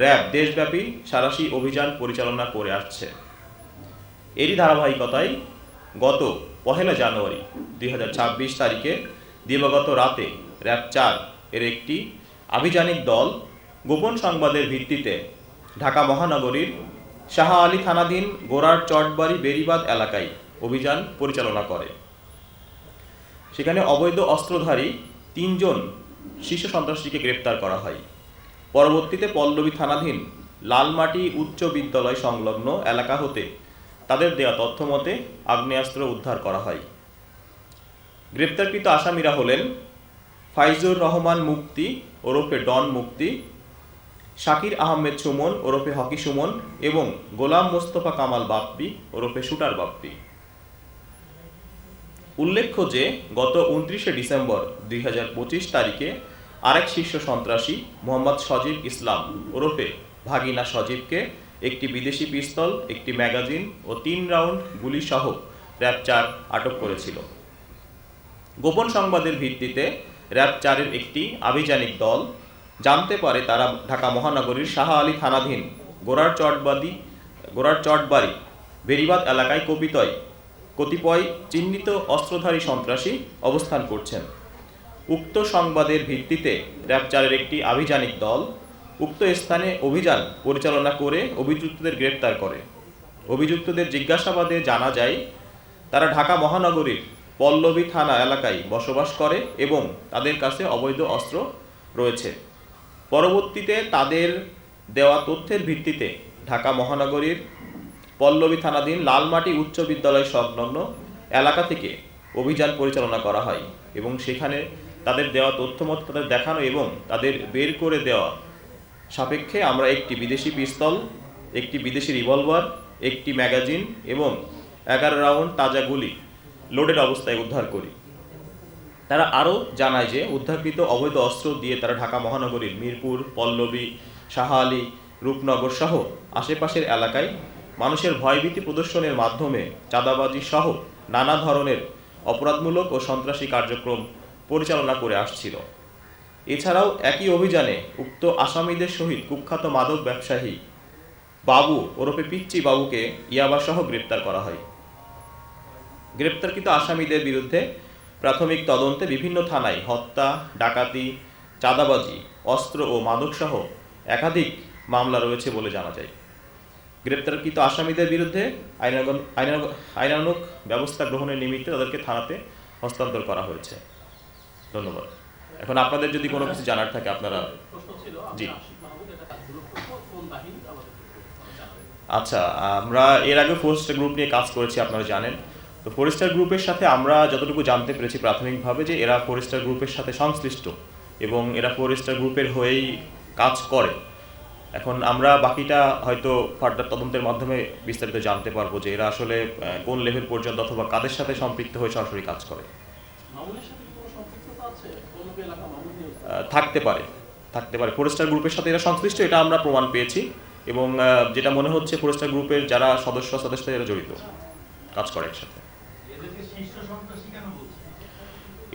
RAB দেশব্যাপী সাঁড়াশি অভিযান পরিচালনা করে আসছে। এরই ধারাবাহিকতায় গত 1 জানুয়ারি 2026 তারিখে দিবাগত রাতে র্যাব 4 এর একটি আভিযানিক দল গোপন সংবাদের ভিত্তিতে ঢাকা মহানগরীর শাহ আলী থানাধীন গোরার চটবাড়ি বেড়িবাঁধ এলাকায় অভিযান পরিচালনা করে। সেখানে অবৈধ অস্ত্রধারী 3 জন শীর্ষ সন্ত্রাসীকে গ্রেপ্তার করা হয়। পরবর্তীতে পল্লবী থানাধীন লালমাটি উচ্চ বিদ্যালয় সংলগ্ন এলাকা হতে তাদের দেওয়া তথ্য মতে আগ্নেয়াস্ত্র উদ্ধার করা হয়। গ্রেপ্তারকৃত আসামিরা হলেন ফাইজুর রহমান মুক্তি ওরফে ডন মুক্তি, শাকির আহমেদ সুমন ওরফে হকি সুমন এবং গোলাম মোস্তফা কামাল বাপ্পি ওরফে শুটার বাপ্পি। উল্লেখ্য যে গত 29 ডিসেম্বর 2025 তারিখে আরেক শীর্ষ সন্ত্রাসী মোহাম্মদ সজীব ইসলাম ওরফে ভাগিনা সজীবকে একটি বিদেশি পিস্তল, একটি ম্যাগাজিন ও 3 রাউন্ড গুলি সহ র্যাব 4 আটক করেছিল। গোপন সংবাদের ভিত্তিতে র্যাব 4 এর একটি আভিযানিক দল জানতে পারে তারা ঢাকা মহানগরীর শাহ আলী থানাধীন গোরার চটবাড়ি বেড়িবাঁধ এলাকায় কতিপয় চিহ্নিত অস্ত্রধারী সন্ত্রাসী অবস্থান করছেন। উক্ত সংবাদের ভিত্তিতে র্যাব 4 এর একটি আভিযানিক দল উক্ত স্থানে অভিযান পরিচালনা করে অভিযুক্তদের গ্রেপ্তার করে। অভিযুক্তদের জিজ্ঞাসাবাদে জানা যায় তারা ঢাকা মহানগরীর পল্লবী থানা এলাকায় বসবাস করে এবং তাদের কাছে অবৈধ অস্ত্র রয়েছে। পরবর্তীতে তাদের দেওয়া তথ্যের ভিত্তিতে ঢাকা মহানগরীর পল্লবী থানাধীন লালমাটি উচ্চ বিদ্যালয় সংলগ্ন এলাকা থেকে অভিযান পরিচালনা করা হয় এবং সেখানে তাদের দেওয়া তথ্য মতো তাদের দেখানো এবং তাদের বের করে দেওয়া সাপেক্ষে আমরা একটি বিদেশি পিস্তল, একটি বিদেশি রিভলভার, একটি ম্যাগাজিন এবং 11 রাউন্ড তাজা গুলি লোডেড অবস্থায় উদ্ধার করি। তারা আরও জানায় যে উদ্ধারকৃত অবৈধ অস্ত্র দিয়ে তারা ঢাকা মহানগরীর মিরপুর, পল্লবী, শাহ আলী, রূপনগর সহ আশেপাশের এলাকায় মানুষের ভয়ভীতি প্রদর্শনের মাধ্যমে চাঁদাবাজি সহ নানা ধরনের অপরাধমূলক ও সন্ত্রাসী কার্যক্রম পরিচালনা করে আসছিল। এছাড়াও একই অভিযানে উক্ত আসামিদের সহিত কুখ্যাত মাদক ব্যবসায়ী বাবু ওরফে পিচ্চি বাবুকে ইয়াবাসহ গ্রেপ্তার করা হয়। গ্রেপ্তারকৃত আসামিদের বিরুদ্ধে প্রাথমিক তদন্তে বিভিন্ন থানায় হত্যা, ডাকাতি, চাঁদাবাজি, অস্ত্র ও মাদকসহ একাধিক মামলা রয়েছে বলে জানা যায়। গ্রেপ্তারকৃত আসামিদের বিরুদ্ধে আইনানুগ ব্যবস্থা গ্রহণের নিমিত্তে তাদেরকে থানাতে হস্তান্তর করা হয়েছে। ধন্যবাদ। এখন আপনাদের যদি কোনো কিছু জানার থাকে আপনারা। জি, আচ্ছা, আমরা এর আগে ফরেস্টার গ্রুপ নিয়ে কাজ করেছি, আপনারা জানেন। তো ফরেস্টার গ্রুপের সাথে আমরা যতটুকু জানতে পেরেছি প্রাথমিকভাবে যে এরা ফরেস্টার গ্রুপের সাথে সংশ্লিষ্ট এবং এরা ফরেস্টার গ্রুপের হয়েই কাজ করে। এখন আমরা বাকিটা হয়তো ফার্দার তদন্তের মাধ্যমে বিস্তারিত জানতে পারবো যে এরা আসলে কোন লেভেল পর্যন্ত অথবা কাদের সাথে সম্পৃক্ত হয়ে সরাসরি কাজ করে। থাকতে পারে ফরেস্টার গ্রুপের সাথে এরা সংশ্লিষ্ট, এটা আমরা প্রমাণ পেয়েছি এবং যেটা মনে হচ্ছে ফরেস্টার গ্রুপের যারা সদস্য এরা জড়িত, কাজ করে একসাথে।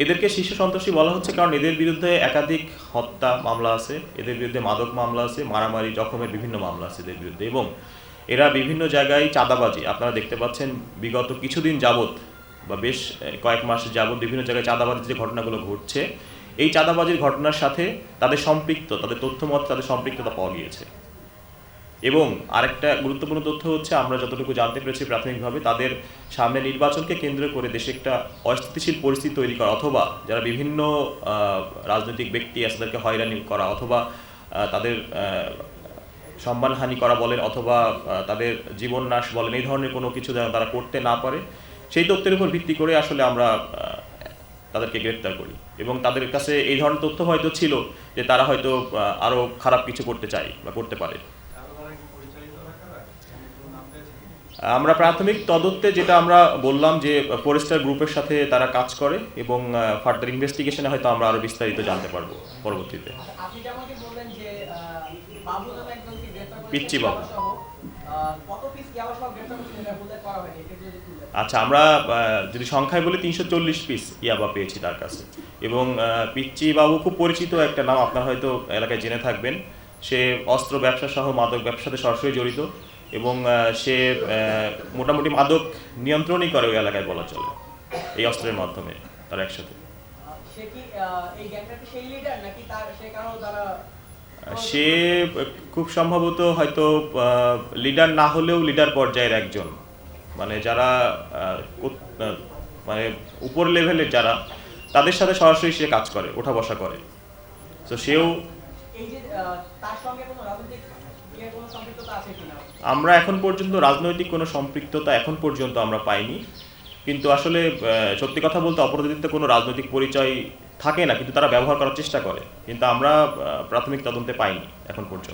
এদেরকে শীর্ষ সন্ত্রাসী বলা হচ্ছে কারণ এদের বিরুদ্ধে একাধিক হত্যা মামলা আছে, এদের বিরুদ্ধে মাদক মামলা আছে, মারামারি জখমের বিভিন্ন মামলা আছে এদের বিরুদ্ধে এবং এরা বিভিন্ন জায়গায় চাঁদাবাজি, আপনারা দেখতে পাচ্ছেন বিগত কিছুদিন যাবৎ বা বেশ কয়েক মাস যাবৎ বিভিন্ন জায়গায় চাঁদাবাজির যে ঘটনাগুলো ঘটছে, এই চাঁদাবাজির ঘটনার সাথে তাদের তথ্য মতে তাদের সম্পৃক্ততা পাওয়া গিয়েছে। এবং আরেকটা গুরুত্বপূর্ণ তথ্য হচ্ছে আমরা যতটুকু জানতে পেরেছি প্রাথমিকভাবে তাদের সামনে নির্বাচনকে কেন্দ্র করে দেশে একটা অস্থিতিশীল পরিস্থিতি তৈরি করা অথবা যারা বিভিন্ন রাজনৈতিক ব্যক্তি আছে তাদেরকে হয়রানি করা অথবা তাদের সম্মানহানি করা বলেন অথবা তাদের জীবন নাশ বলেন, এই ধরনের কোনো কিছু যেন তারা করতে না পারে সেই তথ্যের উপর ভিত্তি করে আসলে আমরা তাদেরকে গ্রেপ্তার করি এবং তাদের কাছে এই ধরনের তথ্য হয়তো ছিল যে তারা হয়তো আরও খারাপ কিছু করতে চায় বা করতে পারে। আমরা প্রাথমিক তদন্তে যেটা আমরা বললাম যে ফরেস্টার গ্রুপের সাথে তারা কাজ করে এবং ফার্দার ইনভেস্টিগেশনে হয়তো আমরা আরো বিস্তারিত জানতে পারবো পরবর্তীতে। পিচ্চি বাবু, আচ্ছা, আমরা যদি সংখ্যায় বলি 340 পিস ইয়াবা পেয়েছি তার কাছে এবং পিচ্চি বাবু খুব পরিচিত একটা নাম, আপনারা হয়তো এলাকায় জেনে থাকবেন। সে অস্ত্র ব্যবসা সহ মাদক ব্যবসার সাথে সরাসরি জড়িত এবং সে মোটামুটি মাদক নিয়ন্ত্রণই করে ওই এলাকায় বলা চলে এই অস্ত্রের মাধ্যমে তার একসাথে। সে খুব সম্ভবত হয়তো লিডার না হলেও লিডার পর্যায়ের একজন, মানে যারা মানে উপর লেভেলের যারা, তাদের সাথে সরাসরি সে কাজ করে, ওঠা বসা করে। তো সেও আমরা এখন পর্যন্ত রাজনৈতিক কোনো সম্পৃক্ততা এখন পর্যন্ত আমরা পাইনি, কিন্তু আসলে সত্যি কথা বলতে অপরাধীদের তো কোনো রাজনৈতিক পরিচয় থাকে না, কিন্তু তারা ব্যবহার করার চেষ্টা করে, কিন্তু আমরা প্রাথমিক তদন্তে পাইনি এখন পর্যন্ত।